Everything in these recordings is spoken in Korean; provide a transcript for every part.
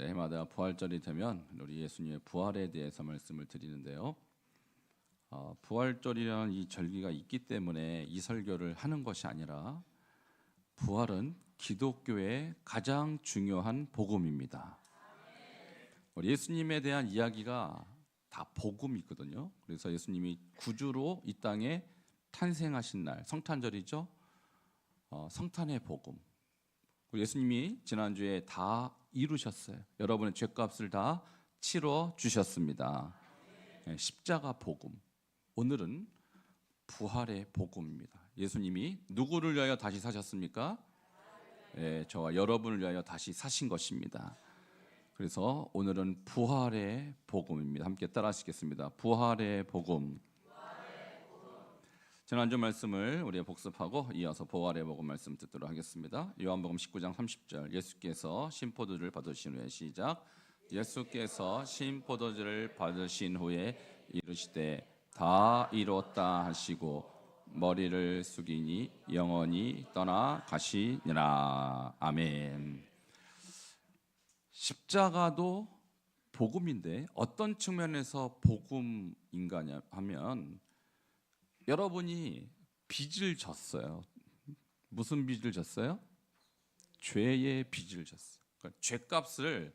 해마다 부활절이 되면 우리 예수님의 부활에 대해서 말씀을 드리는데요. 부활절이라는 이 절기가 있기 때문에 이 설교를 하는 것이 아니라 부활은 기독교의 가장 중요한 복음입니다. 우리 예수님에 대한 이야기가 다 복음이거든요. 그래서 예수님이 구주로 이 땅에 탄생하신 날, 성탄절이죠. 성탄의 복음. 예수님이 지난주에 다 이루셨어요. 여러분의 죄값을 다 치러 주셨습니다. 십자가 복음. 오늘은 부활의 복음입니다. 예수님이 누구를 위하여 다시 사셨습니까? 저와 여러분을 위하여 다시 사신 것입니다. 그래서 오늘은 부활의 복음입니다. 함께 따라하시겠습니다. 부활의 복음. 지난주 말씀을 우리가 복습하고 이어서 부활의 복음 말씀 듣도록 하겠습니다. 요한복음 19장 30절. 예수께서 신포도주를 받으신 후에 시작. 예수께서 신포도주를 받으신 후에 이르시되 다 이루었다 하시고 머리를 숙이니 영원히 떠나 가시니라. 아멘. 십자가도 복음인데 어떤 측면에서 복음인가 하면 여러분이 빚을 졌어요. 무슨 빚을 졌어요? 죄의 빚을 졌어요. 그러니까 죄값을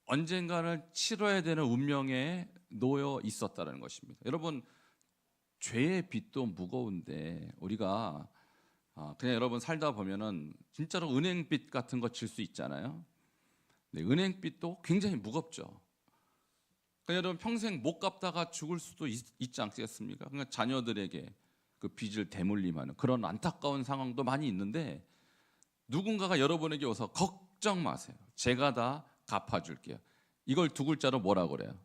언젠가는 치러야 되는 운명에 놓여 있었다는 것입니다. 여러분, 죄의 빚도 무거운데 우리가 그냥 여러분 살다 보면은 진짜로 은행빚 같은 거 질 수 있잖아요. 네, 은행빚도 굉장히 무겁죠. 여러분 평생 못 갚다가 죽을 수도 있지 않겠습니까? 그러니까 자녀들에게 그 빚을 대물림하는 그런 안타까운 상황도 많이 있는데 누군가가 여러분에게 와서 걱정 마세요. 제가 다 갚아줄게요. 이걸 두 글자로 뭐라 그래요?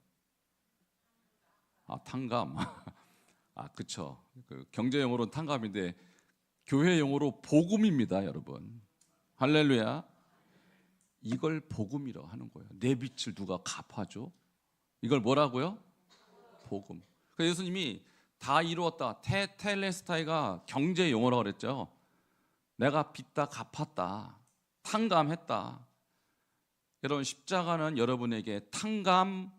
탕감. 그쵸. 그 경제 용어로는 탕감인데 교회 용어로 복음입니다, 여러분. 할렐루야. 이걸 복음이라고 하는 거예요. 내 빚을 누가 갚아줘? 이걸 뭐라고요? 복음. 그래서 예수님이 다 이루었다. 테텔레스타이가 경제 용어라고 그랬죠. 내가 빚 다 갚았다. 탕감했다. 여러분 십자가는 여러분에게 탕감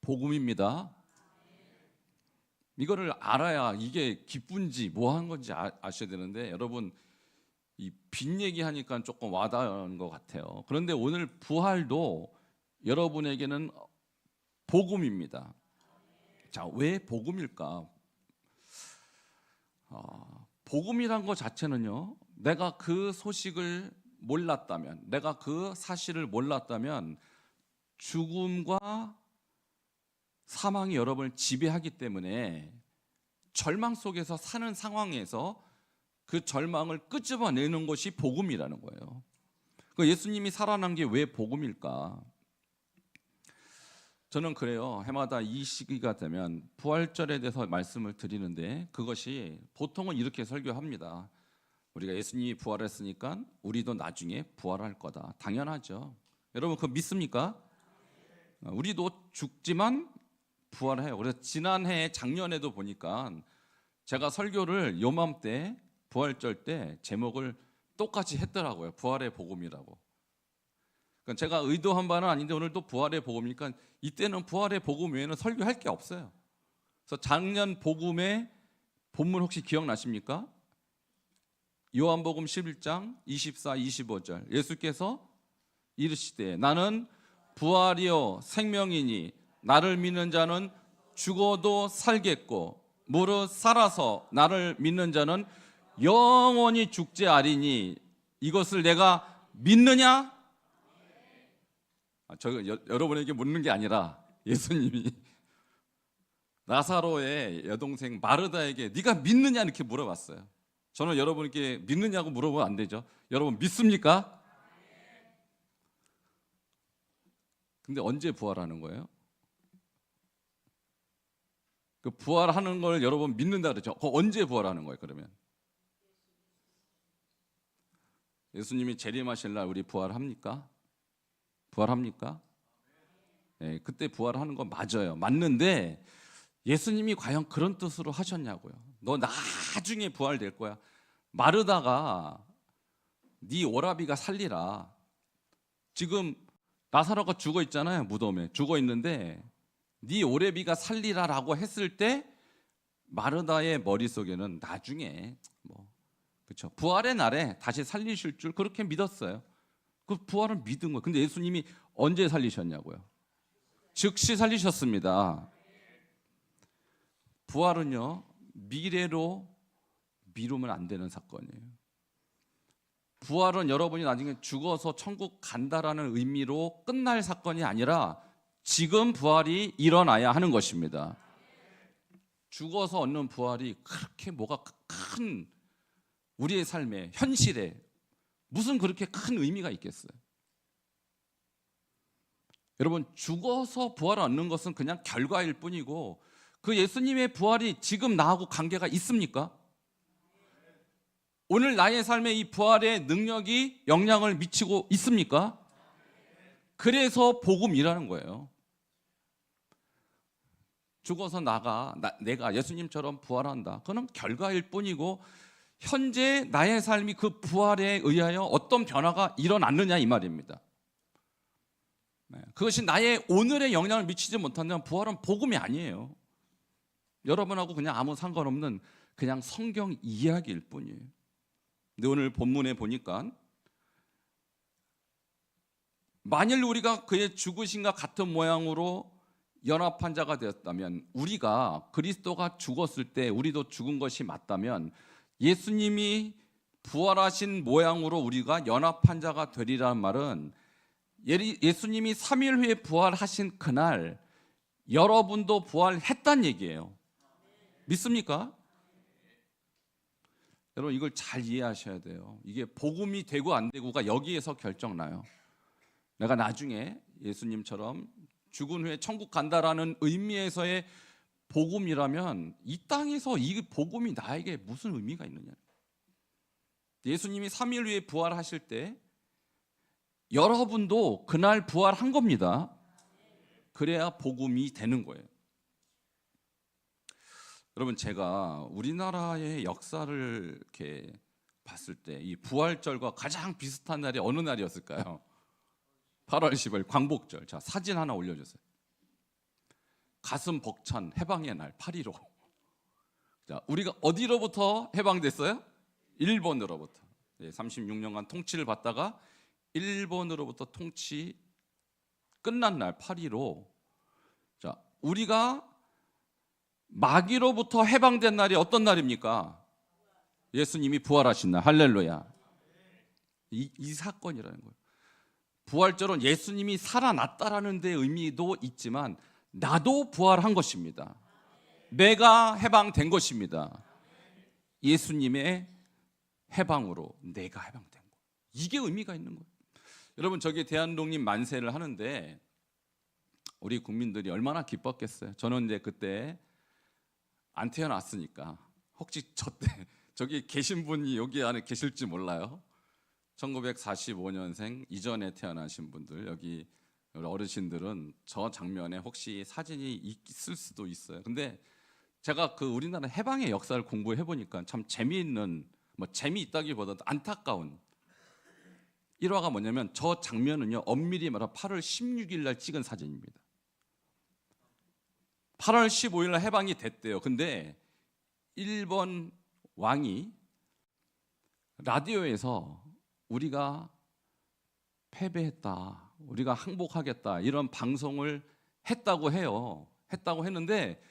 복음입니다. 이거를 알아야 이게 기쁜지 뭐 하는 건지 아셔야 되는데 여러분 이 빚 얘기하니까 조금 와닿는 것 같아요. 그런데 오늘 부활도 여러분에게는 복음입니다. 자, 왜 복음일까? 복음이란 것 자체는요, 내가 그 소식을 몰랐다면, 내가 그 사실을 몰랐다면 죽음과 사망이 여러분을 지배하기 때문에 절망 속에서 사는 상황에서 그 절망을 끄집어내는 것이 복음이라는 거예요. 예수님이 살아난 게 왜 복음일까? 저는 그래요. 해마다 이 시기가 되면 부활절에 대해서 말씀을 드리는데 그것이 보통은 이렇게 설교합니다. 우리가 예수님이 부활했으니까 우리도 나중에 부활할 거다. 당연하죠. 여러분 그거 믿습니까? 우리도 죽지만 부활해요. 그래서 지난해 작년에도 보니까 제가 설교를 요맘때 부활절 때 제목을 똑같이 했더라고요. 부활의 복음이라고. 그러니까 제가 의도한 바는 아닌데 오늘 또 부활의 복음이니까 이때는 부활의 복음 외에는 설교할 게 없어요. 그래서 작년 복음의 본문 혹시 기억나십니까? 요한복음 11장 24, 25절. 예수께서 이르시되 나는 부활이요 생명이니 나를 믿는 자는 죽어도 살겠고 무릇 살아서 나를 믿는 자는 영원히 죽지 아니니 이것을 내가 믿느냐? 여러분에게 묻는 게 아니라 예수님이 나사로의 여동생 마르다에게 네가 믿느냐 이렇게 물어봤어요. 저는 여러분께 믿느냐고 물어보면 안 되죠. 여러분 믿습니까? 근데 언제 부활하는 거예요? 그 부활하는 걸 여러분 믿는다 그러죠. 언제 부활하는 거예요? 그러면 예수님이 재림하실 날 우리 부활합니까? 부활합니까? 네, 그때 부활하는 건 맞아요. 맞는데 예수님이 과연 그런 뜻으로 하셨냐고요. 너 나중에 부활될 거야. 마르다가 네 오라비가 살리라. 지금 나사로가 죽어 있잖아요. 무덤에 죽어 있는데 네 오레비가 살리라라고 했을 때 마르다의 머릿속에는 나중에 그렇죠, 부활의 날에 다시 살리실 줄 그렇게 믿었어요. 그 부활을 믿은 거예요. 근데 예수님이 언제 살리셨냐고요? 즉시 살리셨습니다. 부활은요, 미래로 미루면 안 되는 사건이에요. 부활은 여러분이 나중에 죽어서 천국 간다라는 의미로 끝날 사건이 아니라 지금 부활이 일어나야 하는 것입니다. 죽어서 얻는 부활이 그렇게 뭐가 큰 우리의 삶에, 현실에 무슨 그렇게 큰 의미가 있겠어요? 여러분, 죽어서 부활을 얻는 것은 그냥 결과일 뿐이고 그 예수님의 부활이 지금 나하고 관계가 있습니까? 오늘 나의 삶에 이 부활의 능력이 영향을 미치고 있습니까? 그래서 복음이라는 거예요. 죽어서 내가 예수님처럼 부활한다. 그건 결과일 뿐이고 현재 나의 삶이 그 부활에 의하여 어떤 변화가 일어났느냐 이 말입니다. 그것이 나의 오늘에 영향을 미치지 못한다면 부활은 복음이 아니에요. 여러분하고 그냥 아무 상관없는 그냥 성경 이야기일 뿐이에요. 근데 오늘 본문에 보니까 만일 우리가 그의 죽으심과 같은 모양으로 연합한 자가 되었다면, 우리가 그리스도가 죽었을 때 우리도 죽은 것이 맞다면 예수님이 부활하신 모양으로 우리가 연합한 자가 되리라는 말은 예수님이 3일 후에 부활하신 그날 여러분도 부활했단 얘기예요. 믿습니까? 여러분, 이걸 잘 이해하셔야 돼요. 이게 복음이 되고 안 되고가 여기에서 결정나요. 내가 나중에 예수님처럼 죽은 후에 천국 간다라는 의미에서의 복음이라면 이 땅에서 이 복음이 나에게 무슨 의미가 있느냐. 예수님이 3일 후에 부활하실 때 여러분도 그날 부활한 겁니다. 그래야 복음이 되는 거예요. 여러분, 제가 우리나라의 역사를 이렇게 봤을 때 이 부활절과 가장 비슷한 날이 어느 날이었을까요? 8월 10일 광복절. 자, 사진 하나 올려주세요. 가슴 벅찬 해방의 날 8.15. 자, 우리가 어디로부터 해방됐어요? 일본으로부터. 36년간 통치를 받다가 일본으로부터 통치 끝난 날 8.15. 자, 우리가 마귀로부터 해방된 날이 어떤 날입니까? 예수님이 부활하신 날. 할렐루야. 이 사건이라는 거예요. 부활절은 예수님이 살아났다라는 데 의미도 있지만 나도 부활한 것입니다. 내가 해방된 것입니다. 예수님의 해방으로 내가 해방된 거. 이게 의미가 있는 거예요. 여러분, 저기 대한독립 만세를 하는데 우리 국민들이 얼마나 기뻤겠어요. 저는 이제 그때 안 태어났으니까 혹시 저기 계신 분이 여기 안에 계실지 몰라요. 1945년생 이전에 태어나신 분들, 여기 어르신들은 저 장면에 혹시 사진이 있을 수도 있어요. 근데 제가 그 우리나라 해방의 역사를 공부해 보니까 참 재미있는, 재미있다기보다도 안타까운 일화가 뭐냐면, 저 장면은요 엄밀히 말하면 8월 16일 날 찍은 사진입니다. 8월 15일 날 해방이 됐대요. 근데 일본 왕이 라디오에서 우리가 패배했다, 우리가 항복하겠다, 이런 방송을 했다고 해요. 했다고 했는데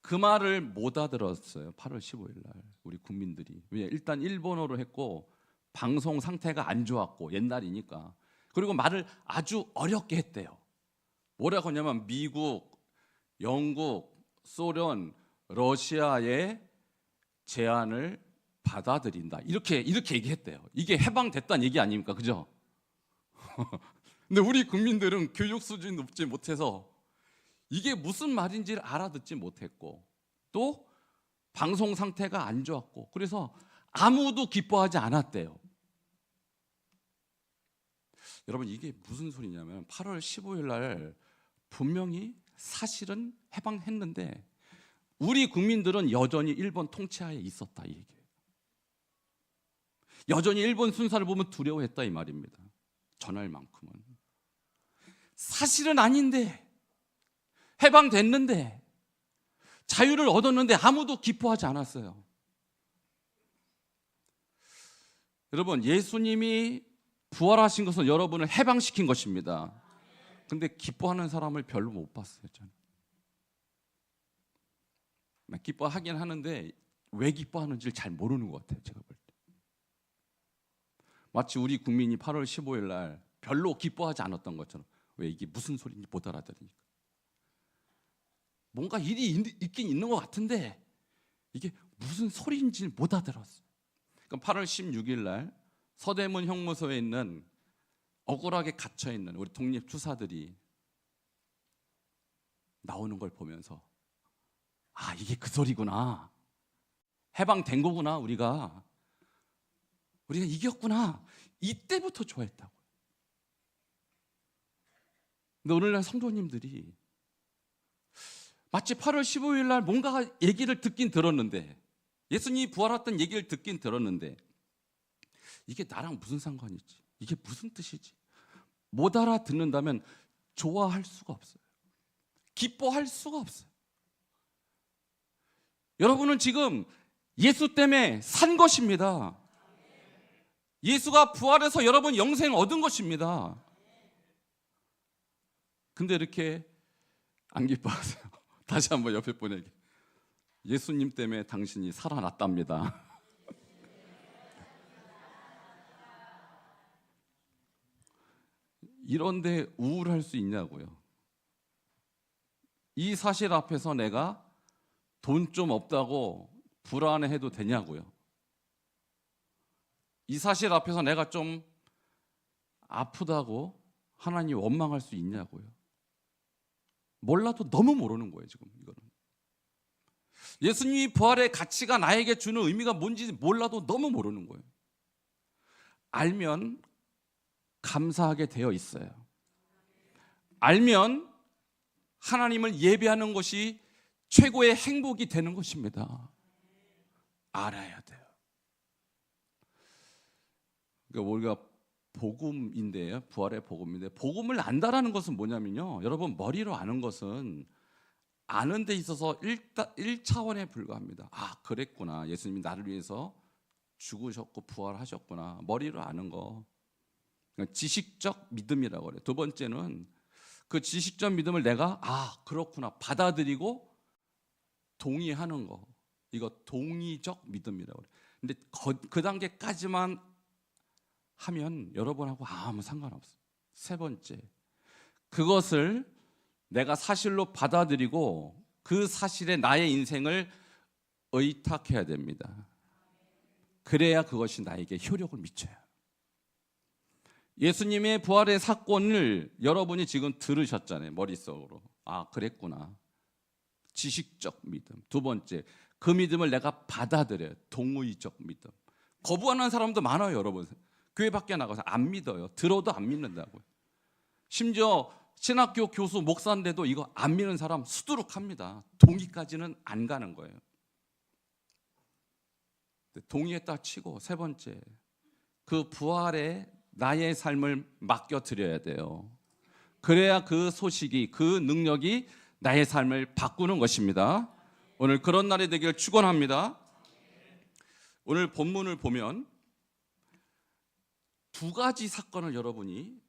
그 말을 못 알아들었어요. 8월 15일 날 우리 국민들이. 왜? 일단 일본어로 했고 방송 상태가 안 좋았고 옛날이니까. 그리고 말을 아주 어렵게 했대요. 뭐라고 하냐면 미국, 영국, 소련, 러시아의 제안을 받아들인다. 이렇게 얘기했대요. 이게 해방됐다는 얘기 아닙니까? 그죠? 근데 우리 국민들은 교육 수준이 높지 못해서 이게 무슨 말인지를 알아듣지 못했고, 또 방송 상태가 안 좋았고, 그래서 아무도 기뻐하지 않았대요. 여러분, 이게 무슨 소리냐면 8월 15일 날 분명히 사실은 해방했는데 우리 국민들은 여전히 일본 통치하에 있었다, 이 얘기예요. 여전히 일본 순사를 보면 두려워했다, 이 말입니다. 전할만큼은. 사실은 아닌데, 해방됐는데, 자유를 얻었는데 아무도 기뻐하지 않았어요. 여러분, 예수님이 부활하신 것은 여러분을 해방시킨 것입니다. 근데 기뻐하는 사람을 별로 못 봤어요. 저는 기뻐하긴 하는데 왜 기뻐하는지를 잘 모르는 것 같아요. 제가 볼 때 마치 우리 국민이 8월 15일 날 별로 기뻐하지 않았던 것처럼, 왜 이게 무슨 소리인지 못 알아들으니까. 뭔가 일이 있긴 있는 것 같은데 이게 무슨 소리인지 못 알아들었어요. 그럼 8월 16일 날 서대문 형무소에 있는 억울하게 갇혀 있는 우리 독립 투사들이 나오는 걸 보면서, 아, 이게 그 소리구나. 해방된 거구나. 우리가 이겼구나. 이때부터 좋아했다고. 근데 오늘날 성도님들이 마치 8월 15일 날 뭔가 얘기를 듣긴 들었는데, 예수님이 부활했던 얘기를 듣긴 들었는데, 이게 나랑 무슨 상관이 있지? 이게 무슨 뜻이지? 못 알아듣는다면 좋아할 수가 없어요. 기뻐할 수가 없어요. 여러분은 지금 예수 때문에 산 것입니다. 예수가 부활해서 여러분 영생 얻은 것입니다. 근데 이렇게 안 기뻐하세요. 다시 한번 옆에 분에게, 예수님 때문에 당신이 살아났답니다. 이런데 우울할 수 있냐고요. 이 사실 앞에서 내가 돈 좀 없다고 불안해해도 되냐고요. 이 사실 앞에서 내가 좀 아프다고 하나님 원망할 수 있냐고요. 몰라도 너무 모르는 거예요. 지금 이거는 예수님이 부활의 가치가 나에게 주는 의미가 뭔지 몰라도 너무 모르는 거예요. 알면 감사하게 되어 있어요. 알면 하나님을 예배하는 것이 최고의 행복이 되는 것입니다. 알아야 돼요. 그러니까 우리가 복음인데요, 부활의 복음인데, 복음을 안다라는 것은 뭐냐면요, 여러분, 머리로 아는 것은 아는 데 있어서 1차원에 불과합니다. 아, 그랬구나. 예수님이 나를 위해서 죽으셨고 부활하셨구나. 머리로 아는 거. 그러니까 지식적 믿음이라고 그래요. 두 번째는 그 지식적 믿음을 내가, 아, 그렇구나, 받아들이고 동의하는 거. 이거 동의적 믿음이라고 그래요. 근데 그 단계까지만 하면 여러분하고 아무 상관없어요. 세 번째, 그것을 내가 사실로 받아들이고 그 사실에 나의 인생을 의탁해야 됩니다. 그래야 그것이 나에게 효력을 미쳐요. 예수님의 부활의 사건을 여러분이 지금 들으셨잖아요. 머릿속으로. 아, 그랬구나. 지식적 믿음. 두 번째, 그 믿음을 내가 받아들여요. 동의적 믿음. 거부하는 사람도 많아요. 여러분, 교회 밖에 나가서 안 믿어요. 들어도 안 믿는다고요. 심지어 신학교 교수 목사인데도 이거 안 믿는 사람 수두룩합니다. 동의까지는 안 가는 거예요. 동의했다 치고, 세 번째, 그 부활에 나의 삶을 맡겨드려야 돼요. 그래야 그 소식이, 그 능력이 나의 삶을 바꾸는 것입니다. 오늘 그런 날이 되기를 축원합니다. 오늘 본문을 보면 두 가지 사건을 여러분이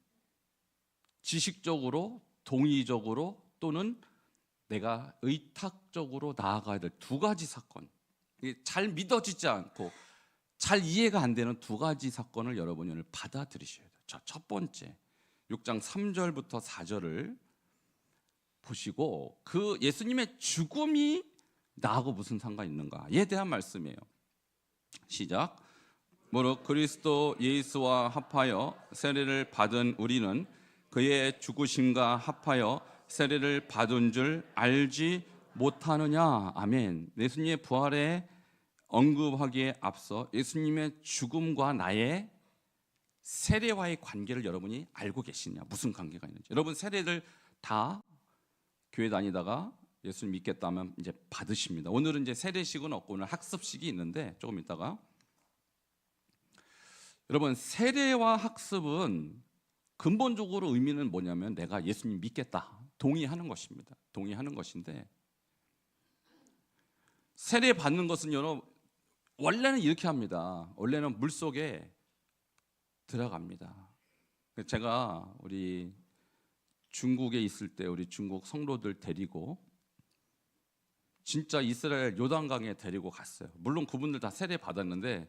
지식적으로, 동의적으로, 또는 내가 의탁적으로 나아가야 될 두 가지 사건, 잘 믿어지지 않고 잘 이해가 안 되는 두 가지 사건을 여러분이 오늘 받아들이셔야 돼요. 첫 번째, 6장 3절부터 4절을 보시고, 그 예수님의 죽음이 나하고 무슨 상관이 있는가에 대한 말씀이에요. 시작. 무릇 그리스도 예수와 합하여 세례를 받은 우리는 그의 죽으심과 합하여 세례를 받은 줄 알지 못하느냐. 아멘. 예수님의 부활에 언급하기에 앞서 예수님의 죽음과 나의 세례와의 관계를 여러분이 알고 계시냐, 무슨 관계가 있는지. 여러분, 세례를 다 교회 다니다가 예수님 믿겠다면 이제 받으십니다. 오늘은 이제 세례식은 없고 오늘 학습식이 있는데 조금 있다가, 여러분, 세례와 학습은 근본적으로 의미는 뭐냐면 내가 예수님 믿겠다, 동의하는 것입니다. 동의하는 것인데, 세례 받는 것은 원래는 이렇게 합니다. 원래는 물속에 들어갑니다. 제가 우리 중국에 있을 때 우리 중국 성도들 데리고 진짜 이스라엘 요단강에 데리고 갔어요. 물론 그분들 다 세례 받았는데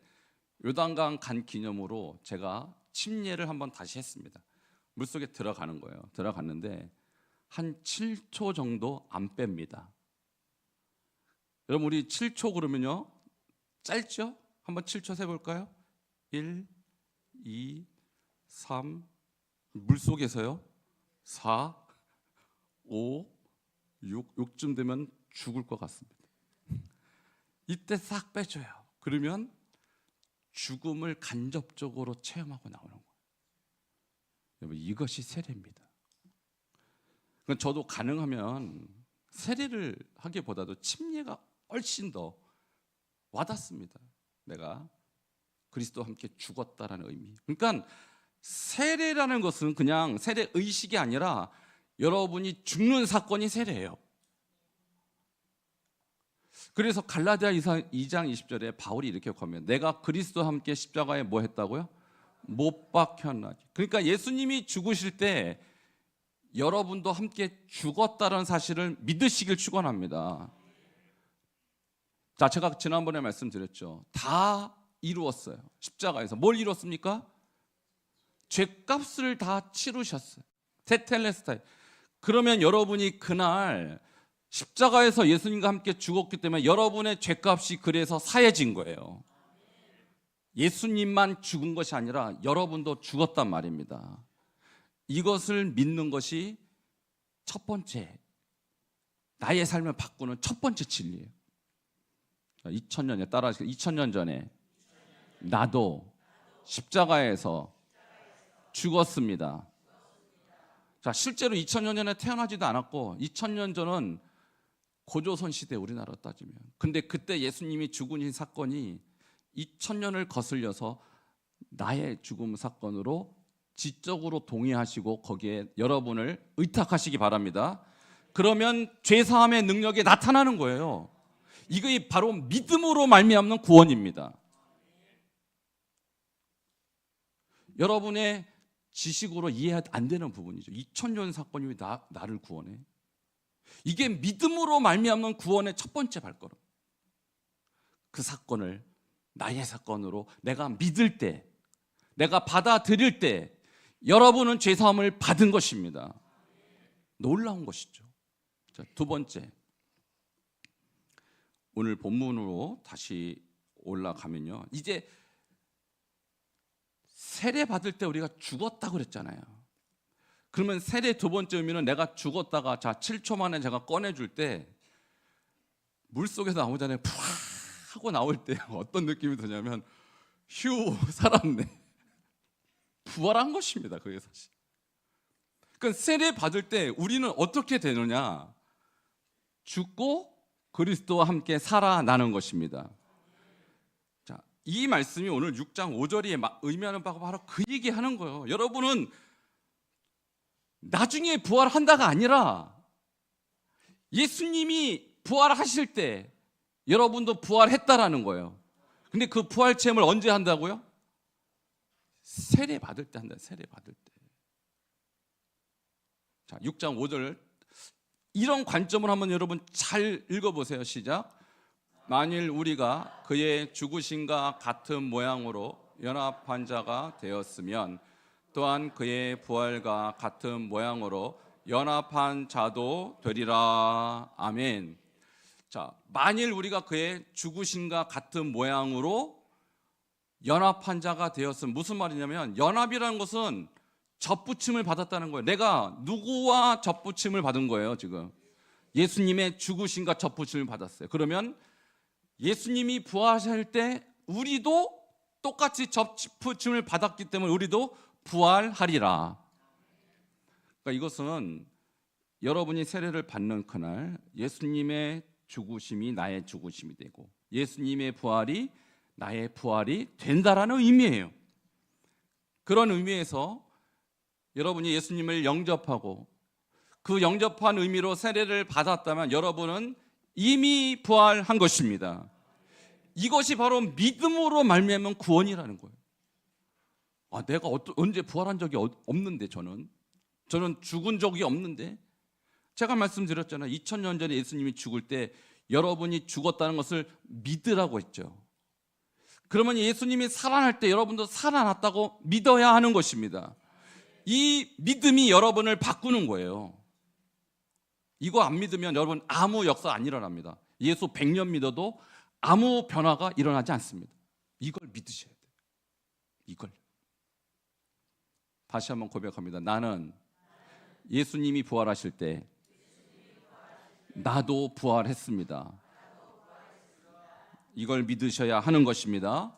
요단강 간 기념으로 제가 침례를 한번 다시 했습니다. 물속에 들어가는 거예요. 들어갔는데 한 7초 정도 안 뺍니다. 여러분, 우리 7초 그러면요, 짧죠? 한번 7초 세볼까요? 1, 2, 3, 물속에서요 4, 5, 6쯤 되면 죽을 것 같습니다. 이때 싹 빼줘요. 그러면 죽음을 간접적으로 체험하고 나오는 거예요. 여러분, 이것이 세례입니다. 저도 가능하면 세례를 하기보다도 침례가 훨씬 더 와닿습니다. 내가 그리스도와 함께 죽었다라는 의미. 그러니까 세례라는 것은 그냥 세례 의식이 아니라 여러분이 죽는 사건이 세례예요. 그래서 갈라디아 2장 20절에 바울이 이렇게 하면 내가 그리스도와 함께 십자가에 뭐 했다고요? 못 박혔나니. 그러니까 예수님이 죽으실 때 여러분도 함께 죽었다는 사실을 믿으시길 축원합니다. 자, 제가 지난번에 말씀드렸죠. 다 이루었어요. 십자가에서 뭘 이뤘습니까? 죄값을 다 치르셨어요. 테텔레스타이. 그러면 여러분이 그날 십자가에서 예수님과 함께 죽었기 때문에 여러분의 죄값이 그래서 사해진 거예요. 예수님만 죽은 것이 아니라 여러분도 죽었단 말입니다. 이것을 믿는 것이 첫 번째, 나의 삶을 바꾸는 첫 번째 진리예요. 2000년에 따라하시고 2000년 전에 나도 십자가에서 죽었습니다. 자, 실제로 2000년 전에 태어나지도 않았고 2000년 전은 고조선 시대 우리나라 따지면. 근데 그때 예수님이 죽으신 사건이 2000년을 거슬려서 나의 죽음 사건으로 지적으로 동의하시고 거기에 여러분을 의탁하시기 바랍니다. 그러면 죄사함의 능력이 나타나는 거예요. 이게 바로 믿음으로 말미암는 구원입니다. 여러분의 지식으로 이해 안 되는 부분이죠. 2000년 사건이 왜 나를 구원해? 이게 믿음으로 말미암는 구원의 첫 번째 발걸음. 그 사건을 나의 사건으로 내가 믿을 때, 내가 받아들일 때 여러분은 죄사함을 받은 것입니다. 놀라운 것이죠. 자, 두 번째, 오늘 본문으로 다시 올라가면요, 이제 세례 받을 때 우리가 죽었다고 그랬잖아요. 그러면 세례 두 번째 의미는 내가 죽었다가 자 7초 만에 제가 꺼내줄 때 물속에서 나오잖아요. 푸아 하고 나올 때 어떤 느낌이 드냐면 휴, 살았네. 부활한 것입니다. 그게 사실. 그러니까 세례 받을 때 우리는 어떻게 되느냐? 죽고 그리스도와 함께 살아나는 것입니다. 자, 이 말씀이 오늘 6장 5절이 의미하는 바가 바로 그 얘기하는 거예요. 여러분은 나중에 부활한다가 아니라 예수님이 부활하실 때 여러분도 부활했다라는 거예요. 근데 그 부활 체험을 언제 한다고요? 세례 받을 때 한다. 세례 받을 때. 자, 6장 5절 이런 관점을 한번 여러분 잘 읽어보세요. 시작. 만일 우리가 그의 죽으심과 같은 모양으로 연합한 자가 되었으면 또한 그의 부활과 같은 모양으로 연합한 자도 되리라. 아멘. 자, 만일 우리가 그의 죽으심과 같은 모양으로 연합한 자가 되었으면 무슨 말이냐면 연합이라는 것은 접붙임을 받았다는 거예요. 내가 누구와 접붙임을 받은 거예요, 지금. 예수님의 죽으심과 접붙임을 받았어요. 그러면 예수님이 부활하실 때 우리도 똑같이 접붙임을 받았기 때문에 우리도 부활하리라. 그러니까 이것은 여러분이 세례를 받는 그날 예수님의 죽으심이 나의 죽으심이 되고 예수님의 부활이 나의 부활이 된다라는 의미예요. 그런 의미에서 여러분이 예수님을 영접하고 그 영접한 의미로 세례를 받았다면 여러분은 이미 부활한 것입니다. 이것이 바로 믿음으로 말미암은 구원이라는 거예요. 내가 언제 부활한 적이 없는데 저는 죽은 적이 없는데. 제가 말씀드렸잖아요. 2000년 전에 예수님이 죽을 때 여러분이 죽었다는 것을 믿으라고 했죠. 그러면 예수님이 살아날 때 여러분도 살아났다고 믿어야 하는 것입니다. 이 믿음이 여러분을 바꾸는 거예요. 이거 안 믿으면 여러분 아무 역사 안 일어납니다. 예수 100년 믿어도 아무 변화가 일어나지 않습니다. 이걸 믿으셔야 돼요. 이걸. 다시 한번 고백합니다. 나는 예수님이 부활하실 때 나도 부활했습니다. 이걸 믿으셔야 하는 것입니다.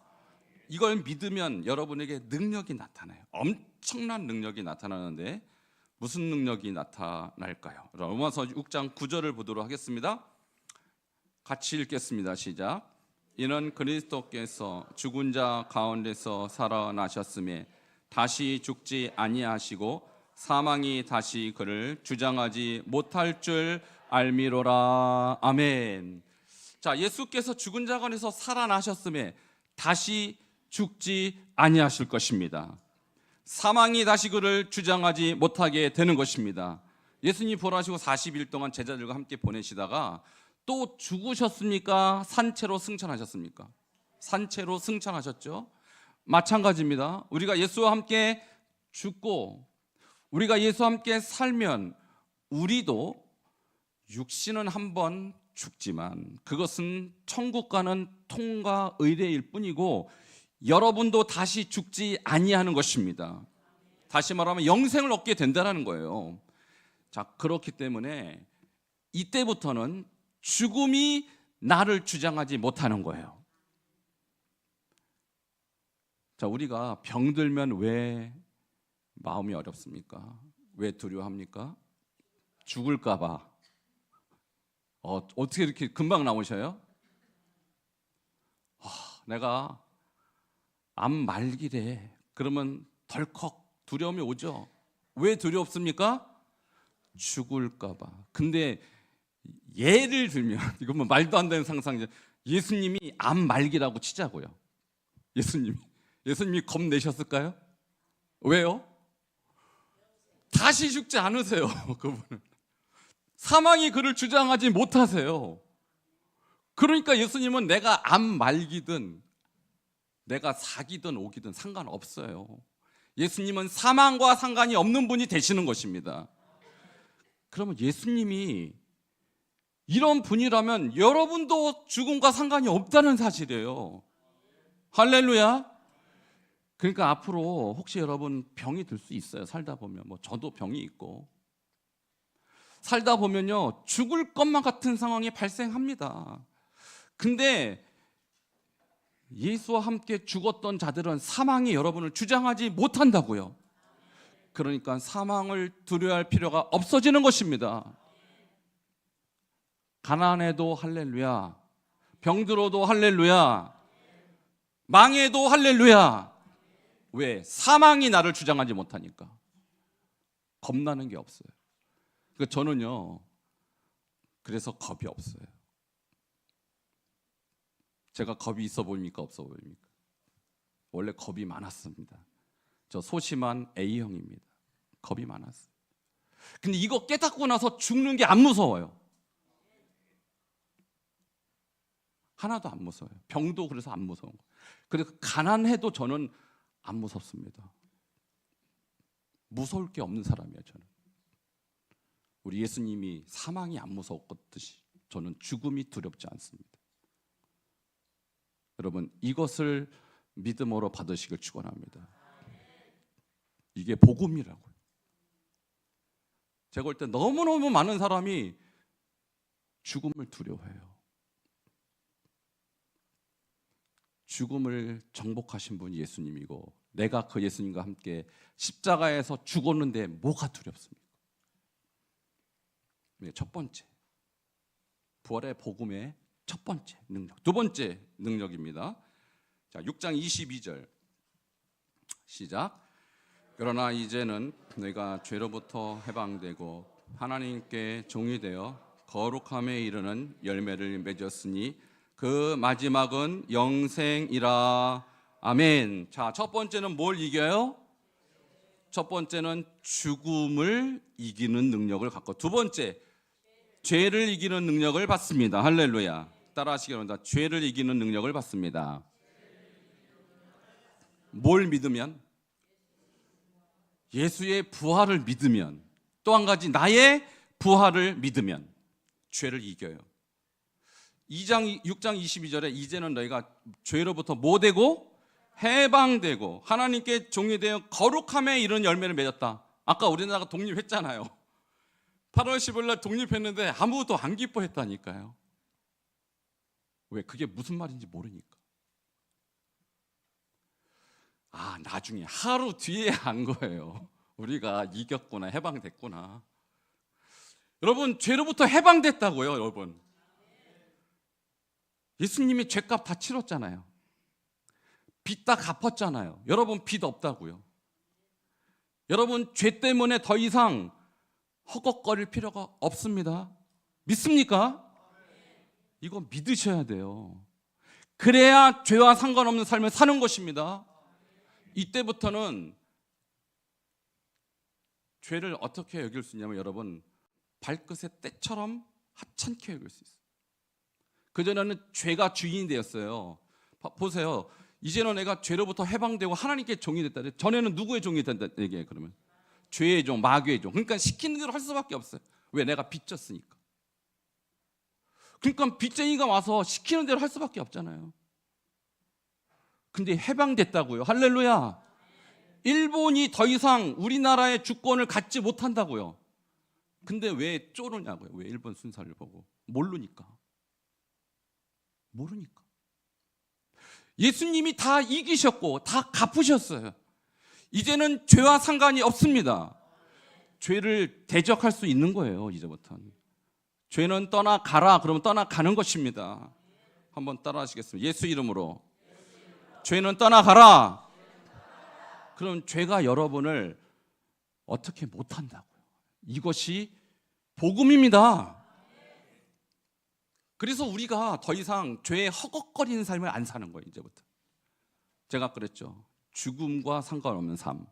이걸 믿으면 여러분에게 능력이 나타나요. 엄청난 능력이 나타나는데 무슨 능력이 나타날까요? 로마서 6장 9절을 보도록 하겠습니다. 같이 읽겠습니다. 시작. 이는 그리스도께서 죽은 자 가운데서 살아나셨음에 다시 죽지 아니하시고 사망이 다시 그를 주장하지 못할 줄 알미로라. 아멘. 자, 예수께서 죽은 자 가운데서 살아나셨음에 다시 죽지 아니하실 것입니다. 사망이 다시 그를 주장하지 못하게 되는 것입니다. 예수님이 부활하시고 40일 동안 제자들과 함께 보내시다가 또 죽으셨습니까? 산채로 승천하셨습니까? 산채로 승천하셨죠. 마찬가지입니다. 우리가 예수와 함께 죽고 우리가 예수와 함께 살면 우리도 육신은 한번 죽지만 그것은 천국 가는 통과 의례일 뿐이고 여러분도 다시 죽지 아니하는 것입니다. 다시 말하면 영생을 얻게 된다는 거예요. 자, 그렇기 때문에 이때부터는 죽음이 나를 주장하지 못하는 거예요. 자, 우리가 병들면 왜 마음이 어렵습니까? 왜 두려워합니까? 죽을까 봐. 어떻게 이렇게 금방 나오셔요? 내가 암 말기래. 그러면 덜컥 두려움이 오죠. 왜 두렵습니까? 죽을까 봐. 근데 예를 들면 이건 뭐 말도 안 되는 상상이죠. 예수님이 암 말기라고 치자고요. 예수님이 겁내셨을까요? 왜요? 다시 죽지 않으세요. 그분은 사망이 그를 주장하지 못하세요. 그러니까 예수님은 내가 암 말기든 내가 사기든 오기든 상관없어요. 예수님은 사망과 상관이 없는 분이 되시는 것입니다. 그러면 예수님이 이런 분이라면 여러분도 죽음과 상관이 없다는 사실이에요. 할렐루야. 그러니까 앞으로 혹시 여러분 병이 들 수 있어요. 살다 보면. 저도 병이 있고 살다 보면요 죽을 것만 같은 상황이 발생합니다. 근데 예수와 함께 죽었던 자들은 사망이 여러분을 주장하지 못한다고요. 그러니까 사망을 두려워할 필요가 없어지는 것입니다. 가난해도 할렐루야, 병들어도 할렐루야, 망해도 할렐루야. 왜? 사망이 나를 주장하지 못하니까. 겁나는 게 없어요. 그러니까 저는요 그래서 겁이 없어요. 제가 겁이 있어 보입니까? 없어 보입니까? 원래 겁이 많았습니다. 저 소심한 A형입니다. 겁이 많았어요. 근데 이거 깨닫고 나서 죽는 게 안 무서워요. 하나도 안 무서워요. 병도 그래서 안 무서운 거예요. 그래서 가난해도 저는 안 무섭습니다. 무서울 게 없는 사람이에요. 저는. 우리 예수님이 사망이 안 무서웠듯이 저는 죽음이 두렵지 않습니다. 여러분 이것을 믿음으로 받으시길 축원합니다. 이게 복음이라고요. 제가 볼 때 너무너무 많은 사람이 죽음을 두려워해요. 죽음을 정복하신 분이 예수님이고 내가 그 예수님과 함께 십자가에서 죽었는데 뭐가 두렵습니까? 첫 번째, 부활의 복음의 첫 번째 능력. 두 번째 능력입니다. 자, 6장 22절 시작. 그러나 이제는 너희가 죄로부터 해방되고 하나님께 종이 되어 거룩함에 이르는 열매를 맺었으니 그 마지막은 영생이라. 아멘. 자, 첫 번째는 뭘 이겨요? 첫 번째는 죽음을 이기는 능력을 갖고, 두 번째 죄를 이기는 능력을 받습니다. 할렐루야. 따라하시기 바랍니다. 죄를 이기는 능력을 받습니다. 뭘 믿으면? 예수의 부활을 믿으면, 또 한 가지 나의 부활을 믿으면 죄를 이겨요. 6장 22절에 이제는 너희가 죄로부터 뭐 되고? 해방되고 하나님께 종이 되어 거룩함에 이르는 열매를 맺었다. 아까 우리나라가 독립했잖아요. 8월 15일 날 독립했는데 아무도 안 기뻐했다니까요. 왜? 그게 무슨 말인지 모르니까. 나중에 하루 뒤에 한 거예요. 우리가 이겼구나, 해방됐구나. 여러분, 죄로부터 해방됐다고요, 여러분. 예수님이 죄값 다 치렀잖아요. 빚 다 갚았잖아요. 여러분, 빚 없다고요. 여러분, 죄 때문에 더 이상 허걱거릴 필요가 없습니다. 믿습니까? 이거 믿으셔야 돼요. 그래야 죄와 상관없는 삶을 사는 것입니다. 이때부터는 죄를 어떻게 여길 수 있냐면, 여러분, 발끝의 때처럼 하찮게 여길 수 있어요. 그전에는 죄가 주인이 되었어요. 보세요. 이제는 내가 죄로부터 해방되고 하나님께 종이 됐다. 전에는 누구의 종이 된다 얘기해요. 그러면 죄의 종, 마귀의 종. 그러니까 시키는 대로 할 수밖에 없어요. 왜? 내가 빚졌으니까. 그러니까 빚쟁이가 와서 시키는 대로 할 수밖에 없잖아요. 근데 해방됐다고요. 할렐루야. 일본이 더 이상 우리나라의 주권을 갖지 못한다고요. 근데 왜 쪼르냐고요. 왜 일본 순사를 보고? 모르니까. 예수님이 다 이기셨고 다 갚으셨어요. 이제는 죄와 상관이 없습니다. 죄를 대적할 수 있는 거예요. 이제부터는. 죄는 떠나가라 그러면 떠나가는 것입니다. 한번 따라 하시겠습니다. 예수 이름으로 죄는 떠나가라. 그럼 죄가 여러분을 어떻게 못한다고요. 이것이 복음입니다. 그래서 우리가 더 이상 죄에 허걱거리는 삶을 안 사는 거예요. 이제부터. 제가 그랬죠. 죽음과 상관없는 삶,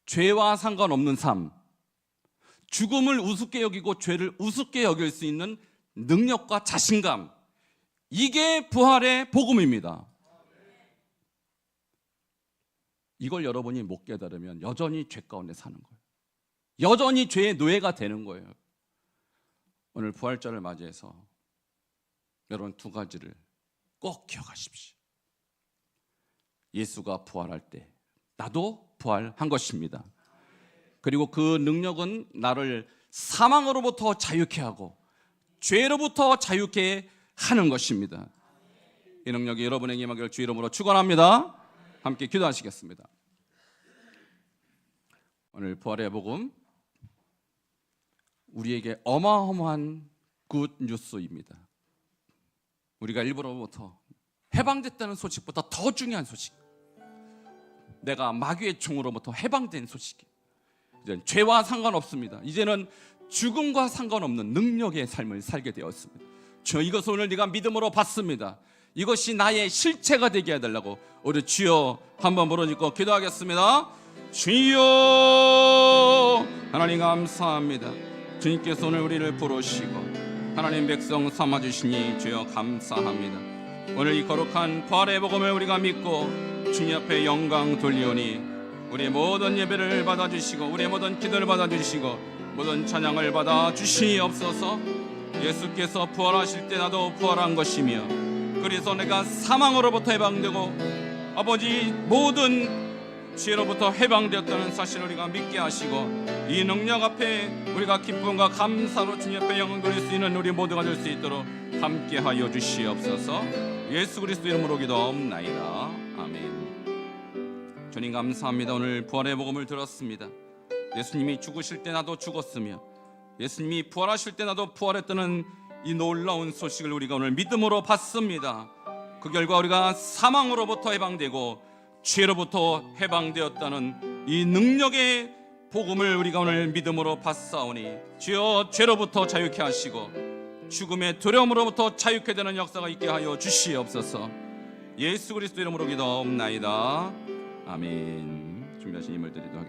죄와 상관없는 삶, 죽음을 우습게 여기고 죄를 우습게 여길 수 있는 능력과 자신감, 이게 부활의 복음입니다. 이걸 여러분이 못 깨달으면 여전히 죄 가운데 사는 거예요. 여전히 죄의 노예가 되는 거예요. 오늘 부활절을 맞이해서 여러분 두 가지를 꼭 기억하십시오. 예수가 부활할 때 나도 부활한 것입니다. 그리고 그 능력은 나를 사망으로부터 자유케 하고 죄로부터 자유케 하는 것입니다. 이 능력이 여러분에게 임하기를 주 이름으로 축원합니다. 함께 기도하시겠습니다. 오늘 부활의 복음, 우리에게 어마어마한 굿 뉴스입니다. 우리가 일부러부터 해방됐다는 소식보다 더 중요한 소식, 내가 마귀의 종으로부터 해방된 소식. 이제는 죄와 상관없습니다. 이제는 죽음과 상관없는 능력의 삶을 살게 되었습니다. 저 이것을 오늘 네가 믿음으로 받습니다. 이것이 나의 실체가 되게 해달라고 우리 주여 한번 부르짖고 기도하겠습니다. 주여, 하나님 감사합니다. 주님께서 오늘 우리를 부르시고 하나님 백성 삼아주시니 주여 감사합니다. 오늘 이 거룩한 부활의 복음을 우리가 믿고 주님 앞에 영광 돌리오니 우리의 모든 예배를 받아주시고 우리의 모든 기도를 받아주시고 모든 찬양을 받아주시옵소서. 예수께서 부활하실 때 나도 부활한 것이며 그래서 내가 사망으로부터 해방되고 아버지 모든 죄로부터 해방되었다는 사실을 우리가 믿게 하시고 이 능력 앞에 우리가 기쁨과 감사로 주님 앞에 영광 돌릴 수 있는 우리 모두가 될 수 있도록 함께하여 주시옵소서. 예수 그리스도 이름으로 기도하옵나이다. 아멘. 주님 감사합니다. 오늘 부활의 복음을 들었습니다. 예수님이 죽으실 때 나도 죽었으며 예수님이 부활하실 때 나도 부활했다는 이 놀라운 소식을 우리가 오늘 믿음으로 받습니다. 그 결과 우리가 사망으로부터 해방되고 죄로부터 해방되었다는 이 능력의 복음을 우리가 오늘 믿음으로 받사오니 주여 죄로부터 자유케 하시고 죽음의 두려움으로부터 자유케 되는 역사가 있게 하여 주시옵소서. 예수 그리스도 이름으로 기도옵나이다. 아멘. 준비하신 힘을 드리도록 하겠습니다.